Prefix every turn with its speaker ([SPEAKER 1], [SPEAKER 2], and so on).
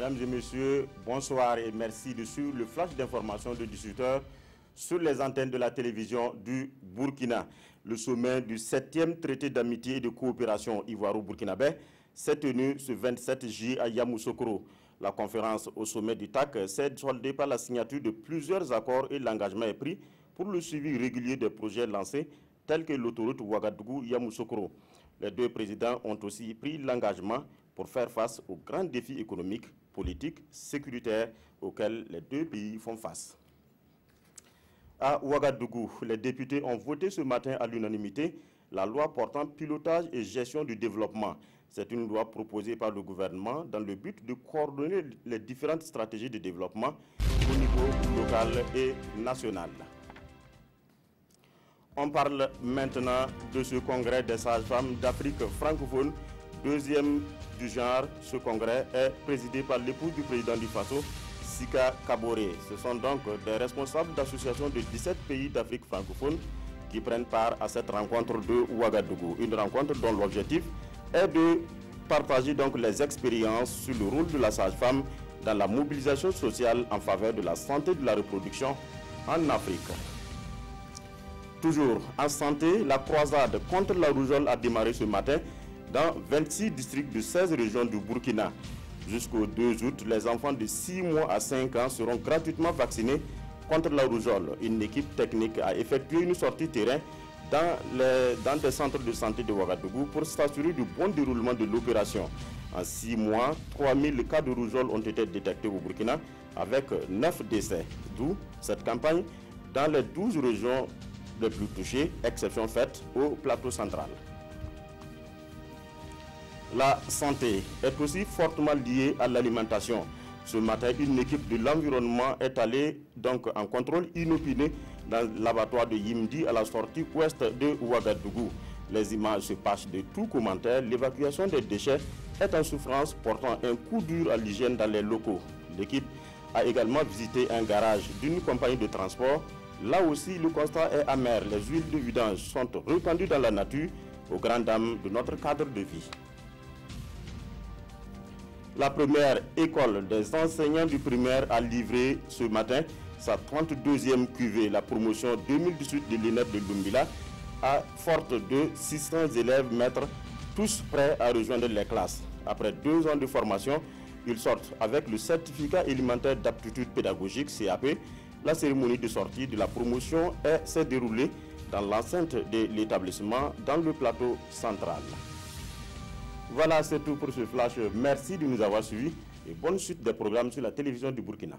[SPEAKER 1] Mesdames et messieurs, bonsoir et merci de suivre le flash d'information de 18h sur les antennes de la télévision du Burkina. Le sommet du 7e traité d'amitié et de coopération ivoiro-burkinabé s'est tenu ce 27 juillet à Yamoussoukro. La conférence au sommet du TAC s'est soldée par la signature de plusieurs accords et l'engagement est pris pour le suivi régulier des projets lancés tels que l'autoroute Ouagadougou-Yamoussoukro. Les deux présidents ont aussi pris l'engagement pour faire face aux grands défis économiques, politiques, sécuritaires auxquels les deux pays font face. À Ouagadougou, les députés ont voté ce matin à l'unanimité la loi portant pilotage et gestion du développement. C'est une loi proposée par le gouvernement dans le but de coordonner les différentes stratégies de développement au niveau local et national. On parle maintenant de ce congrès des sages-femmes d'Afrique francophone, deuxième du genre. Ce congrès est présidé par l'épouse du président du Faso, Sika Kaboré. Ce sont donc des responsables d'associations de 17 pays d'Afrique francophone qui prennent part à cette rencontre de Ouagadougou. Une rencontre dont l'objectif est de partager donc les expériences sur le rôle de la sage-femme dans la mobilisation sociale en faveur de la santé de la reproduction en Afrique. Toujours en santé, la croisade contre la rougeole a démarré ce matin dans 26 districts de 16 régions du Burkina. Jusqu'au 2 août, les enfants de 6 mois à 5 ans seront gratuitement vaccinés contre la rougeole. Une équipe technique a effectué une sortie terrain dans des centres de santé de Ouagadougou pour s'assurer du bon déroulement de l'opération. En 6 mois, 3000 cas de rougeole ont été détectés au Burkina avec 9 décès. D'où cette campagne dans les 12 régions les plus touchées, exception faite au plateau central. La santé est aussi fortement liée à l'alimentation. Ce matin, une équipe de l'environnement est allée donc en contrôle inopiné dans l'abattoir de Yimdi à la sortie ouest de Ouagadougou. Les images se passent de tout commentaire. L'évacuation des déchets est en souffrance, portant un coup dur à l'hygiène dans les locaux. L'équipe a également visité un garage d'une compagnie de transport. Là aussi, le constat est amer. Les huiles de vidange sont répandues dans la nature aux grandes dames de notre cadre de vie. La première école des enseignants du primaire a livré ce matin sa 32e cuvée. La promotion 2018 de l'INEP de Lumbila a forte de 600 élèves maîtres, tous prêts à rejoindre les classes. Après 2 ans de formation, ils sortent avec le certificat élémentaire d'aptitude pédagogique CAP. La cérémonie de sortie de la promotion s'est déroulée dans l'enceinte de l'établissement dans le plateau central. Voilà, c'est tout pour ce flash. Merci de nous avoir suivis et bonne suite des programmes sur la télévision du Burkina.